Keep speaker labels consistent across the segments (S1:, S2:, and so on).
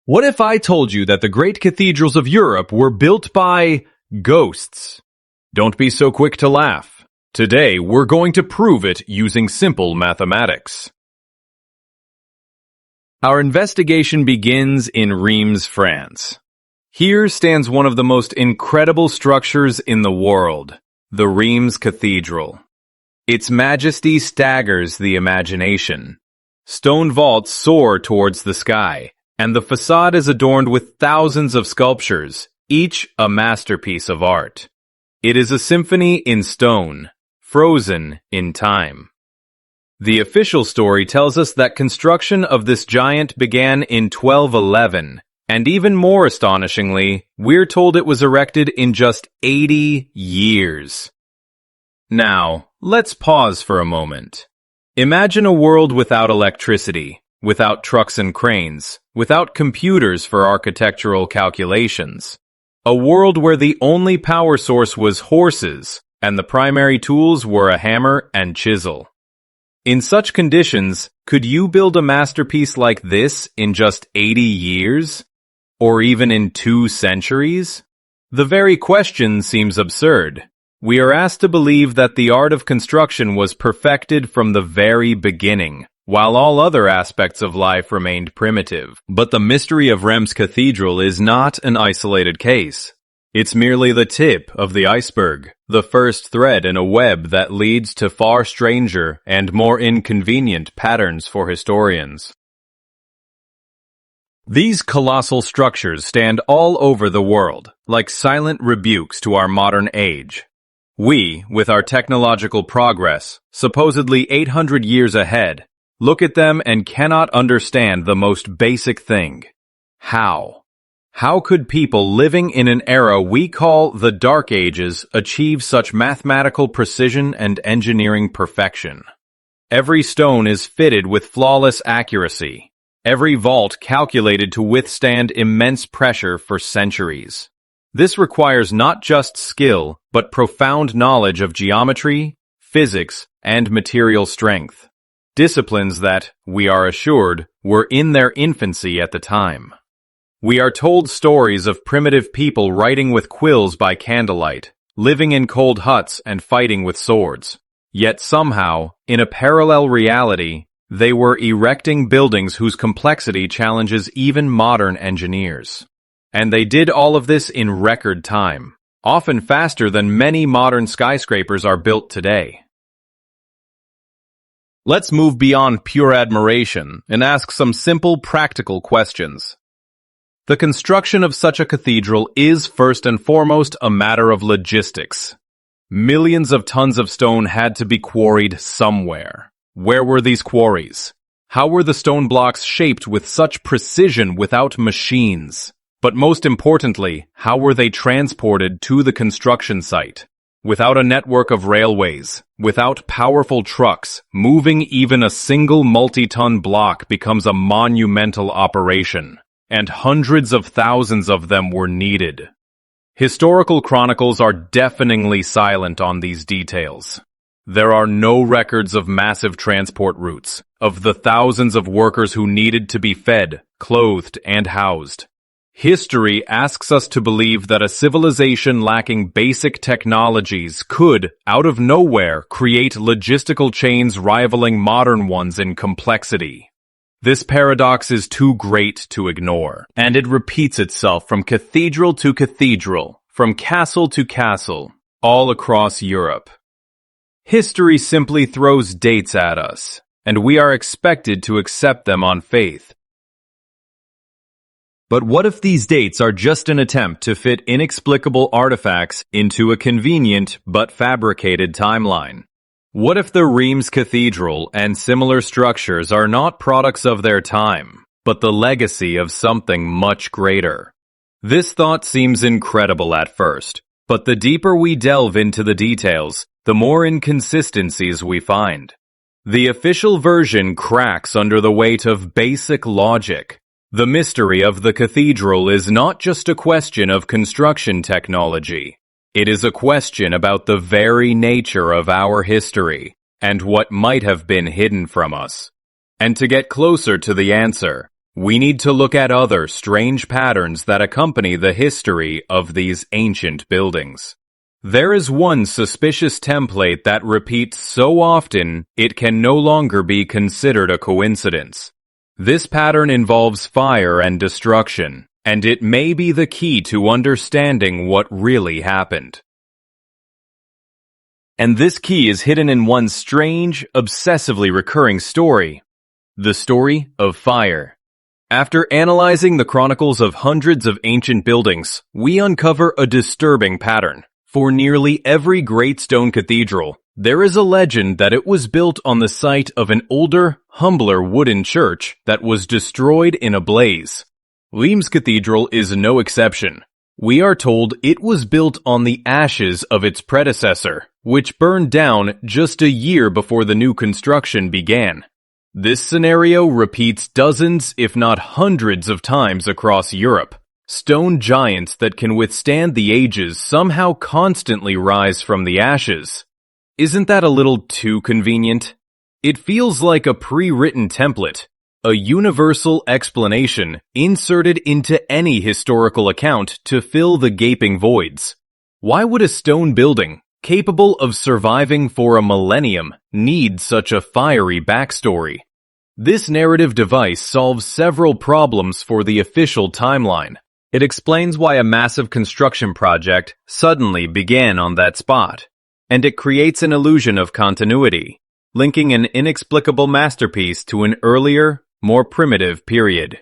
S1: What if I told you that the great cathedrals of Europe were built by ghosts? Don't be so quick to laugh. Today, we're going to prove it using simple mathematics. Our investigation begins in Reims, France. Here stands one of the most incredible structures in the world, the Reims Cathedral. Its majesty staggers the imagination. Stone vaults soar towards the sky, and the facade is adorned with thousands of sculptures, each a masterpiece of art. It is a symphony in stone, frozen in time. The official story tells us that construction of this giant began in 1211, and even more astonishingly, we're told it was erected in just 80 years. Now, let's pause for a moment. Imagine a world without electricity, without trucks and cranes, without computers for architectural calculations. A world where the only power source was horses, and the primary tools were a hammer and chisel. In such conditions, could you build a masterpiece like this in just 80 years? Or even in 2 centuries? The very question seems absurd. We are asked to believe that the art of construction was perfected from the very beginning, while all other aspects of life remained primitive. But the mystery of Reims Cathedral is not an isolated case. It's merely the tip of the iceberg, the first thread in a web that leads to far stranger and more inconvenient patterns for historians. These colossal structures stand all over the world, like silent rebukes to our modern age. We, with our technological progress, supposedly 800 years ahead, look at them and cannot understand the most basic thing. How? How could people living in an era we call the Dark Ages achieve such mathematical precision and engineering perfection? Every stone is fitted with flawless accuracy. Every vault calculated to withstand immense pressure for centuries. This requires not just skill, but profound knowledge of geometry, physics, and material strength. Disciplines that, we are assured, were in their infancy at the time. We are told stories of primitive people writing with quills by candlelight, living in cold huts and fighting with swords. Yet somehow, in a parallel reality, they were erecting buildings whose complexity challenges even modern engineers. And they did all of this in record time, often faster than many modern skyscrapers are built today. Let's move beyond pure admiration and ask some simple practical questions. The construction of such a cathedral is first and foremost a matter of logistics. Millions of tons of stone had to be quarried somewhere. Where were these quarries? How were the stone blocks shaped with such precision without machines? But most importantly, how were they transported to the construction site? Without a network of railways, without powerful trucks, moving even a single multi-ton block becomes a monumental operation, and hundreds of thousands of them were needed. Historical chronicles are deafeningly silent on these details. There are no records of massive transport routes, of the thousands of workers who needed to be fed, clothed, and housed. History asks us to believe that a civilization lacking basic technologies could, out of nowhere, create logistical chains rivaling modern ones in complexity. This paradox is too great to ignore, and it repeats itself from cathedral to cathedral, from castle to castle, all across Europe. History simply throws dates at us, and we are expected to accept them on faith. But what if these dates are just an attempt to fit inexplicable artifacts into a convenient but fabricated timeline? What if the Reims Cathedral and similar structures are not products of their time, but the legacy of something much greater? This thought seems incredible at first, but the deeper we delve into the details, the more inconsistencies we find. The official version cracks under the weight of basic logic. The mystery of the cathedral is not just a question of construction technology. It is a question about the very nature of our history and what might have been hidden from us. And to get closer to the answer, we need to look at other strange patterns that accompany the history of these ancient buildings. There is one suspicious template that repeats so often it can no longer be considered a coincidence. This pattern involves fire and destruction, and it may be the key to understanding what really happened. And this key is hidden in one strange, obsessively recurring story: the story of fire. After analyzing the chronicles of hundreds of ancient buildings, we uncover a disturbing pattern. For nearly every great stone cathedral, there is a legend that it was built on the site of an older, humbler wooden church that was destroyed in a blaze. Reims Cathedral is no exception. We are told it was built on the ashes of its predecessor, which burned down just a year before the new construction began. This scenario repeats dozens, if not hundreds of times across Europe. Stone giants that can withstand the ages somehow constantly rise from the ashes. Isn't that a little too convenient? It feels like a pre-written template, a universal explanation inserted into any historical account to fill the gaping voids. Why would a stone building, capable of surviving for a millennium, need such a fiery backstory? This narrative device solves several problems for the official timeline. It explains why a massive construction project suddenly began on that spot, and it creates an illusion of continuity, linking an inexplicable masterpiece to an earlier, more primitive period.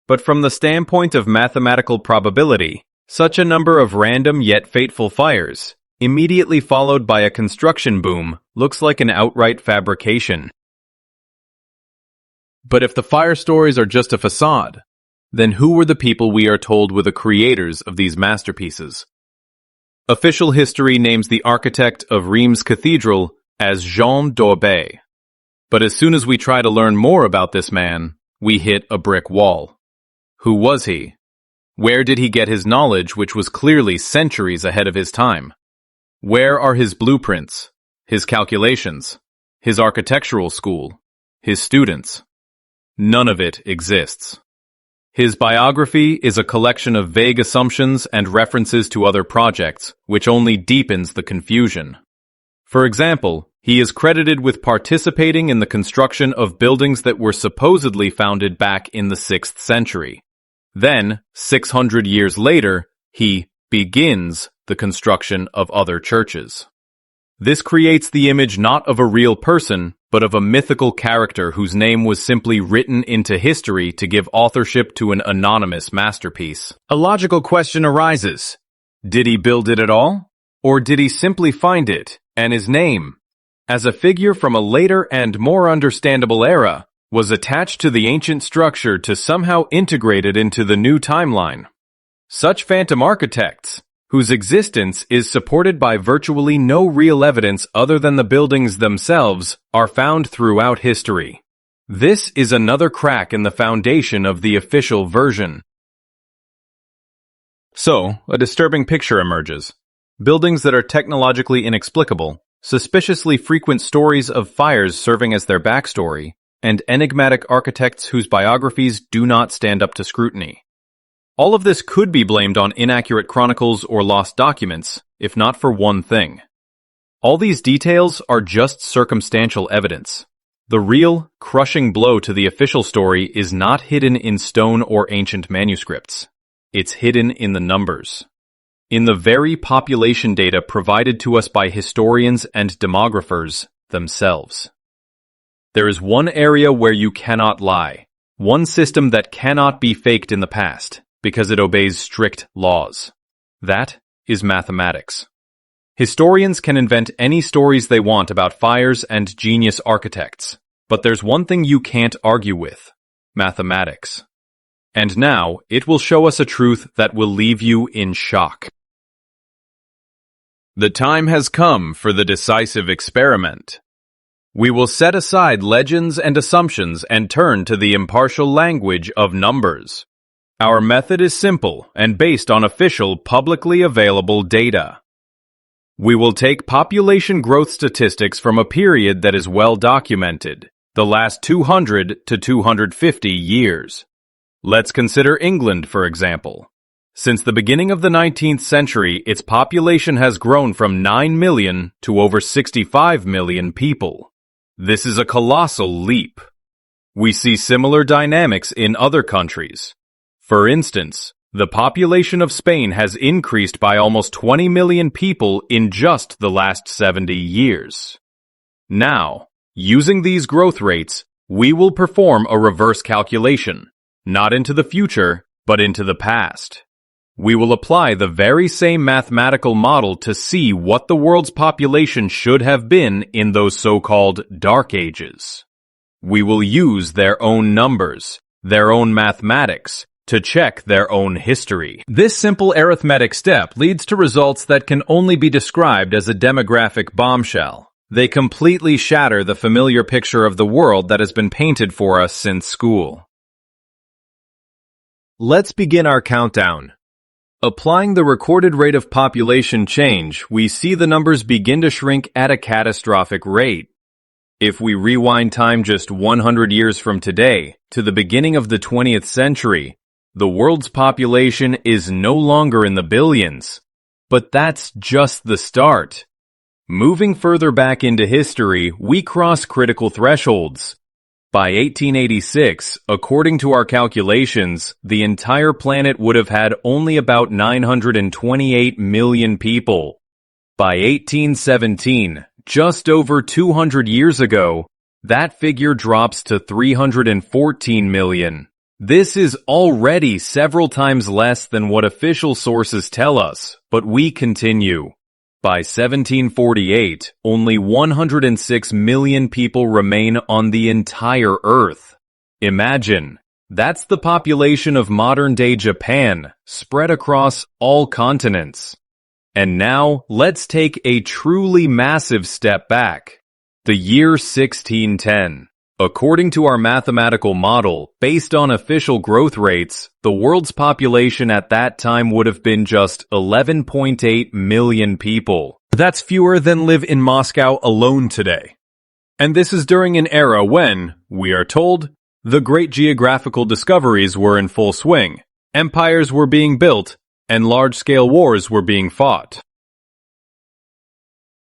S1: But from the standpoint of mathematical probability, such a number of random yet fateful fires, immediately followed by a construction boom, looks like an outright fabrication. But if the fire stories are just a facade, then who were the people we are told were the creators of these masterpieces? Official history names the architect of Reims Cathedral as Jean d'Orbais. But as soon as we try to learn more about this man, we hit a brick wall. Who was he? Where did he get his knowledge, which was clearly centuries ahead of his time? Where are his blueprints, his calculations, his architectural school, his students? None of it exists. His biography is a collection of vague assumptions and references to other projects, which only deepens the confusion. For example, he is credited with participating in the construction of buildings that were supposedly founded back in the 6th century. Then, 600 years later, he begins the construction of other churches. This creates the image not of a real person, but of a mythical character whose name was simply written into history to give authorship to an anonymous masterpiece. A logical question arises. Did he build it at all? Or did he simply find it, and his name, as a figure from a later and more understandable era, was attached to the ancient structure to somehow integrate it into the new timeline? Such phantom architects, whose existence is supported by virtually no real evidence other than the buildings themselves, are found throughout history. This is another crack in the foundation of the official version. So, a disturbing picture emerges. Buildings that are technologically inexplicable, suspiciously frequent stories of fires serving as their backstory, and enigmatic architects whose biographies do not stand up to scrutiny. All of this could be blamed on inaccurate chronicles or lost documents, if not for one thing. All these details are just circumstantial evidence. The real, crushing blow to the official story is not hidden in stone or ancient manuscripts. It's hidden in the numbers. In the very population data provided to us by historians and demographers themselves. There is one area where you cannot lie, one system that cannot be faked in the past, because it obeys strict laws. That is mathematics. Historians can invent any stories they want about fires and genius architects, but there's one thing you can't argue with: mathematics. And now, it will show us a truth that will leave you in shock. The time has come for the decisive experiment. We will set aside legends and assumptions and turn to the impartial language of numbers. Our method is simple and based on official, publicly available data. We will take population growth statistics from a period that is well documented, the last 200 to 250 years. Let's consider England, for example. Since the beginning of the 19th century, its population has grown from 9 million to over 65 million people. This is a colossal leap. We see similar dynamics in other countries. For instance, the population of Spain has increased by almost 20 million people in just the last 70 years. Now, using these growth rates, we will perform a reverse calculation, not into the future, but into the past. We will apply the very same mathematical model to see what the world's population should have been in those so-called Dark Ages. We will use their own numbers, their own mathematics, to check their own history. This simple arithmetic step leads to results that can only be described as a demographic bombshell. They completely shatter the familiar picture of the world that has been painted for us since school. Let's begin our countdown. Applying the recorded rate of population change, we see the numbers begin to shrink at a catastrophic rate. If we rewind time just 100 years from today, to the beginning of the 20th century, the world's population is no longer in the billions. But that's just the start. Moving further back into history, we cross critical thresholds. By 1886, according to our calculations, the entire planet would have had only about 928 million people. By 1817, just over 200 years ago, that figure drops to 314 million. This is already several times less than what official sources tell us, but we continue. By 1748, only 106 million people remain on the entire Earth. Imagine, that's the population of modern-day Japan, spread across all continents. And now, let's take a truly massive step back. The year 1610. According to our mathematical model, based on official growth rates, the world's population at that time would have been just 11.8 million people. That's fewer than live in Moscow alone today. And this is during an era when, we are told, the great geographical discoveries were in full swing, empires were being built, and large-scale wars were being fought.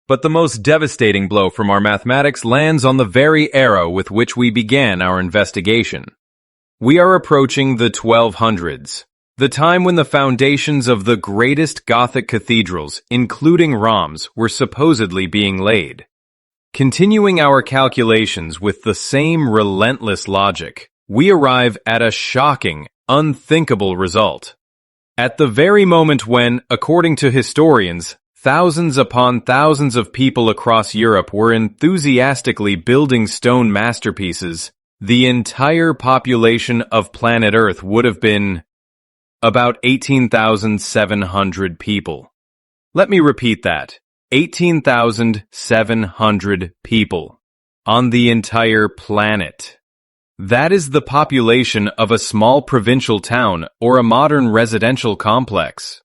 S1: But the most devastating blow from our mathematics lands on the very era with which we began our investigation. We are approaching the 1200s, the time when the foundations of the greatest Gothic cathedrals, including Rhodes, were supposedly being laid. Continuing our calculations with the same relentless logic, we arrive at a shocking, unthinkable result. At the very moment when, according to historians, thousands upon thousands of people across Europe were enthusiastically building stone masterpieces, the entire population of planet Earth would have been about 18,700 people. Let me repeat that. 18,700 people on the entire planet. That is the population of a small provincial town or a modern residential complex.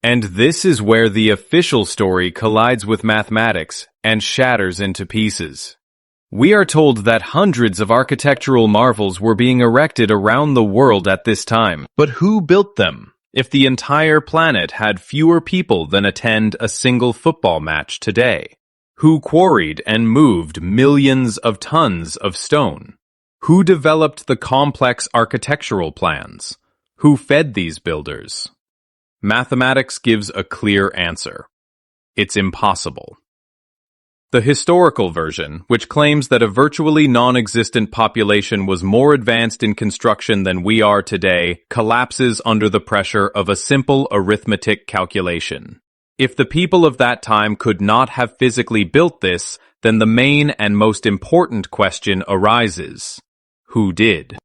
S1: And this is where the official story collides with mathematics and shatters into pieces. We are told that hundreds of architectural marvels were being erected around the world at this time. But who built them? If the entire planet had fewer people than attend a single football match today? Who quarried and moved millions of tons of stone? Who developed the complex architectural plans? Who fed these builders? Mathematics gives a clear answer. It's impossible. The historical version, which claims that a virtually non-existent population was more advanced in construction than we are today, collapses under the pressure of a simple arithmetic calculation. If the people of that time could not have physically built this, then the main and most important question arises: who did?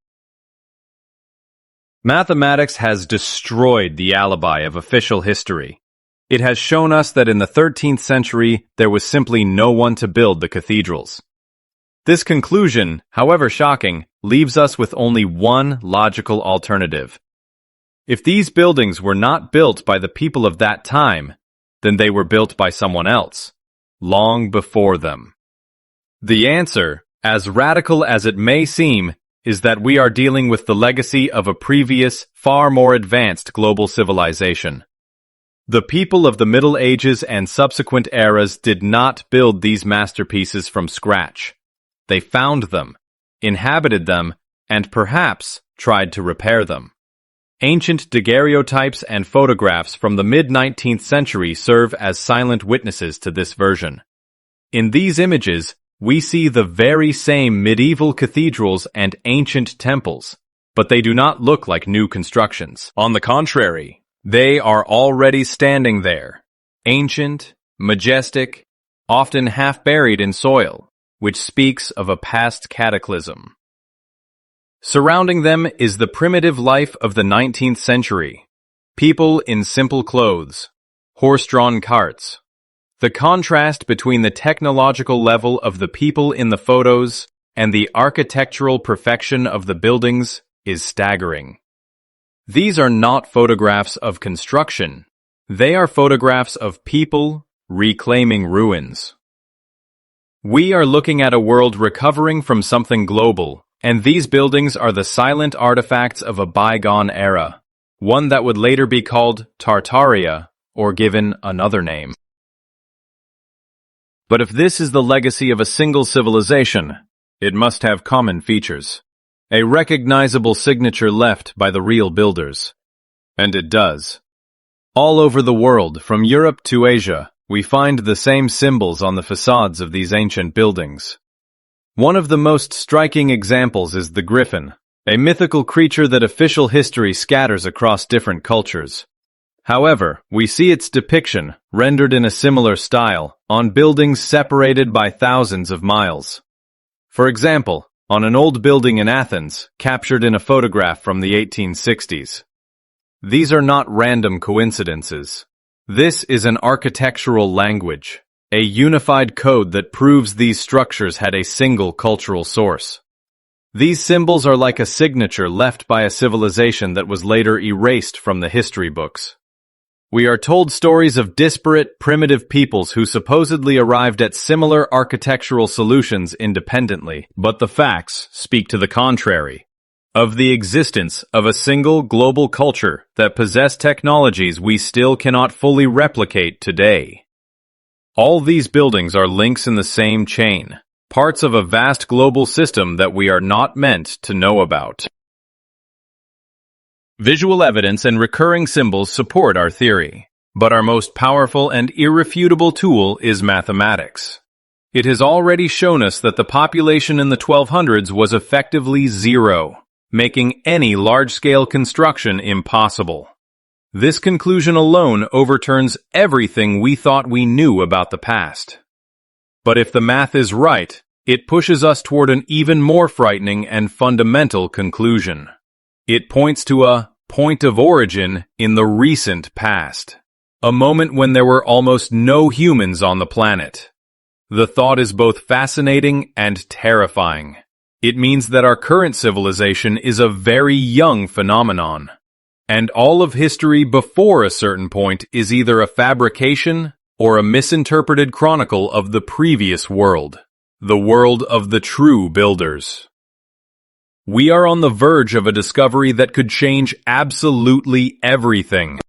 S1: Mathematics has destroyed the alibi of official history. It has shown us that in the 13th century, there was simply no one to build the cathedrals. This conclusion, however shocking, leaves us with only one logical alternative. If these buildings were not built by the people of that time, then they were built by someone else, long before them. The answer, as radical as it may seem, is that we are dealing with the legacy of a previous, far more advanced global civilization. The people of the Middle Ages and subsequent eras did not build these masterpieces from scratch. They found them, inhabited them, and perhaps tried to repair them. Ancient daguerreotypes and photographs from the mid-19th century serve as silent witnesses to this version. In these images, we see the very same medieval cathedrals and ancient temples, but they do not look like new constructions. On the contrary, they are already standing there, ancient, majestic, often half-buried in soil, which speaks of a past cataclysm. Surrounding them is the primitive life of the 19th century. People in simple clothes, horse-drawn carts. The contrast between the technological level of the people in the photos and the architectural perfection of the buildings is staggering. These are not photographs of construction. They are photographs of people reclaiming ruins. We are looking at a world recovering from something global, and these buildings are the silent artifacts of a bygone era, one that would later be called Tartaria or given another name. But if this is the legacy of a single civilization, it must have common features, a recognizable signature left by the real builders. And it does. All over the world, from Europe to Asia, we find the same symbols on the facades of these ancient buildings. One of the most striking examples is the griffin, a mythical creature that official history scatters across different cultures. However, we see its depiction, rendered in a similar style, on buildings separated by thousands of miles. For example, on an old building in Athens, captured in a photograph from the 1860s. These are not random coincidences. This is an architectural language, a unified code that proves these structures had a single cultural source. These symbols are like a signature left by a civilization that was later erased from the history books. We are told stories of disparate, primitive peoples who supposedly arrived at similar architectural solutions independently, but the facts speak to the contrary. Of the existence of a single global culture that possessed technologies we still cannot fully replicate today. All these buildings are links in the same chain, parts of a vast global system that we are not meant to know about. Visual evidence and recurring symbols support our theory, but our most powerful and irrefutable tool is mathematics. It has already shown us that the population in the 1200s was effectively zero, making any large-scale construction impossible. This conclusion alone overturns everything we thought we knew about the past. But if the math is right, it pushes us toward an even more frightening and fundamental conclusion. It points to a point of origin in the recent past, a moment when there were almost no humans on the planet. The thought is both fascinating and terrifying. It means that our current civilization is a very young phenomenon, and all of history before a certain point is either a fabrication or a misinterpreted chronicle of the previous world, the world of the true builders. We are on the verge of a discovery that could change absolutely everything.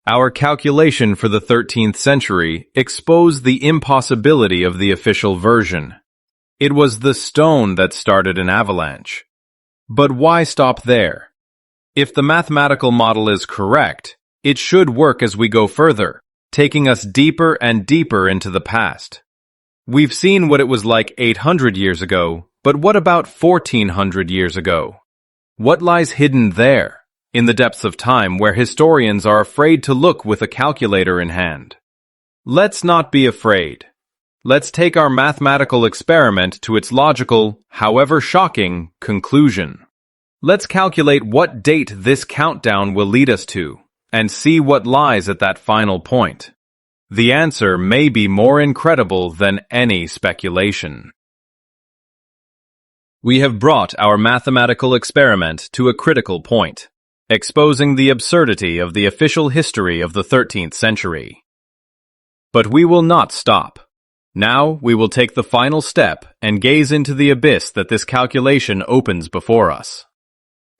S1: Our calculation for the 13th century exposed the impossibility of the official version. It was the stone that started an avalanche. But why stop there? If the mathematical model is correct, it should work as we go further, taking us deeper and deeper into the past. We've seen what it was like 800 years ago, but what about 1400 years ago? What lies hidden there, in the depths of time where historians are afraid to look with a calculator in hand? Let's not be afraid. Let's take our mathematical experiment to its logical, however shocking, conclusion. Let's calculate what date this countdown will lead us to, and see what lies at that final point. The answer may be more incredible than any speculation. We have brought our mathematical experiment to a critical point, exposing the absurdity of the official history of the 13th century. But we will not stop. Now we will take the final step and gaze into the abyss that this calculation opens before us.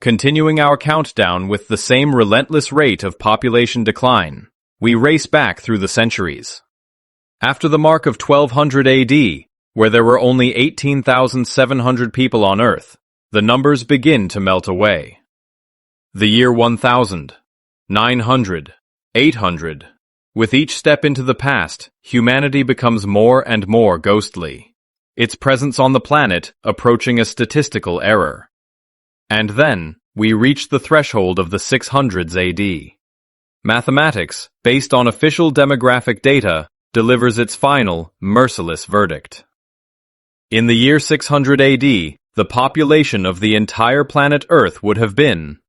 S1: Continuing our countdown with the same relentless rate of population decline, we race back through the centuries. After the mark of 1200 AD, where there were only 18,700 people on Earth, the numbers begin to melt away. The year 1000, 900, 800. With each step into the past, humanity becomes more and more ghostly, its presence on the planet approaching a statistical error. And then, we reach the threshold of the 600s AD. Mathematics, based on official demographic data, delivers its final, merciless verdict. In the year 600 AD, the population of the entire planet Earth would have been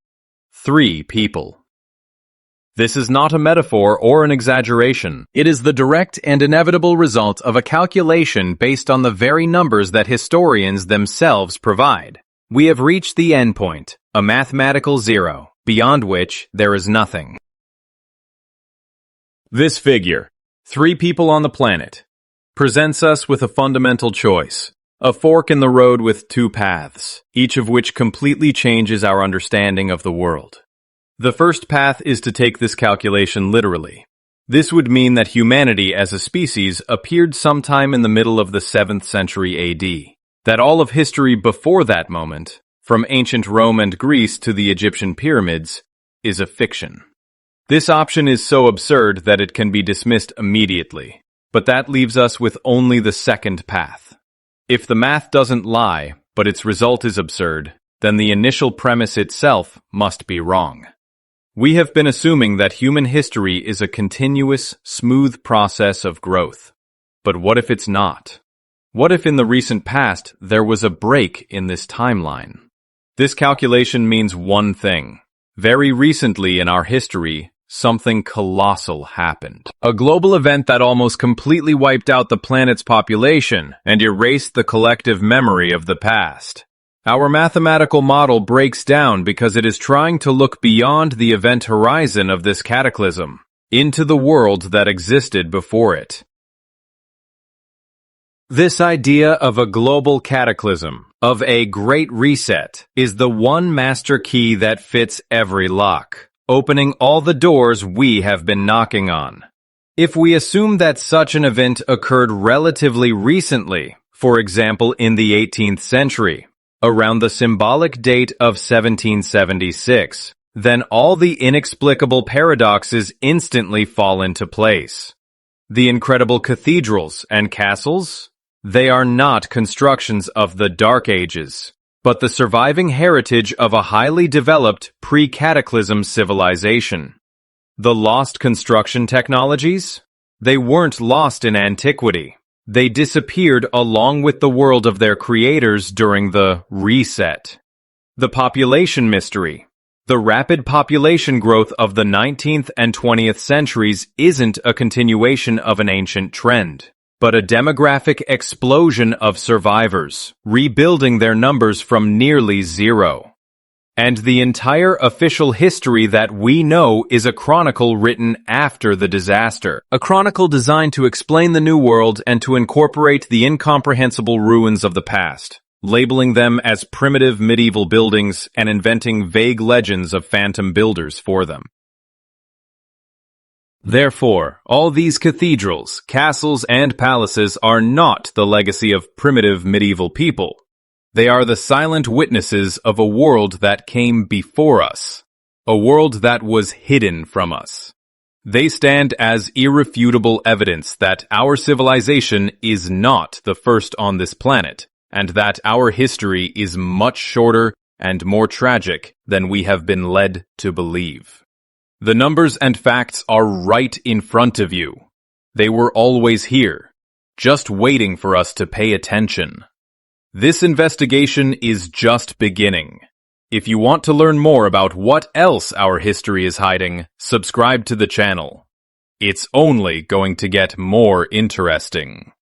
S1: 3 people. This is not a metaphor or an exaggeration. It is the direct and inevitable result of a calculation based on the very numbers that historians themselves provide. We have reached the endpoint, a mathematical zero, beyond which there is nothing. This figure, 3 people on the planet, presents us with a fundamental choice, a fork in the road with 2 paths, each of which completely changes our understanding of the world. The first path is to take this calculation literally. This would mean that humanity as a species appeared sometime in the middle of the 7th century AD, that all of history before that moment, from ancient Rome and Greece to the Egyptian pyramids, is a fiction. This option is so absurd that it can be dismissed immediately, but that leaves us with only the second path. If the math doesn't lie, but its result is absurd, then the initial premise itself must be wrong. We have been assuming that human history is a continuous, smooth process of growth. But what if it's not? What if in the recent past there was a break in this timeline? This calculation means one thing. Very recently in our history, something colossal happened. A global event that almost completely wiped out the planet's population and erased the collective memory of the past. Our mathematical model breaks down because it is trying to look beyond the event horizon of this cataclysm, into the world that existed before it. This idea of a global cataclysm, of a great reset, is the one master key that fits every lock, opening all the doors we have been knocking on. If we assume that such an event occurred relatively recently, for example in the 18th century, around the symbolic date of 1776, then all the inexplicable paradoxes instantly fall into place. The incredible cathedrals and castles? They are not constructions of the Dark Ages, but the surviving heritage of a highly developed pre-cataclysm civilization. The lost construction technologies? They weren't lost in antiquity. They disappeared along with the world of their creators during the reset. The population mystery. The rapid population growth of the 19th and 20th centuries isn't a continuation of an ancient trend, but a demographic explosion of survivors, rebuilding their numbers from nearly zero. And the entire official history that we know is a chronicle written after the disaster. A chronicle designed to explain the new world and to incorporate the incomprehensible ruins of the past, labeling them as primitive medieval buildings and inventing vague legends of phantom builders for them. Therefore, all these cathedrals, castles, and palaces are not the legacy of primitive medieval people. They are the silent witnesses of a world that came before us, a world that was hidden from us. They stand as irrefutable evidence that our civilization is not the first on this planet, and that our history is much shorter and more tragic than we have been led to believe. The numbers and facts are right in front of you. They were always here, just waiting for us to pay attention. This investigation is just beginning. If you want to learn more about what else our history is hiding, subscribe to the channel. It's only going to get more interesting.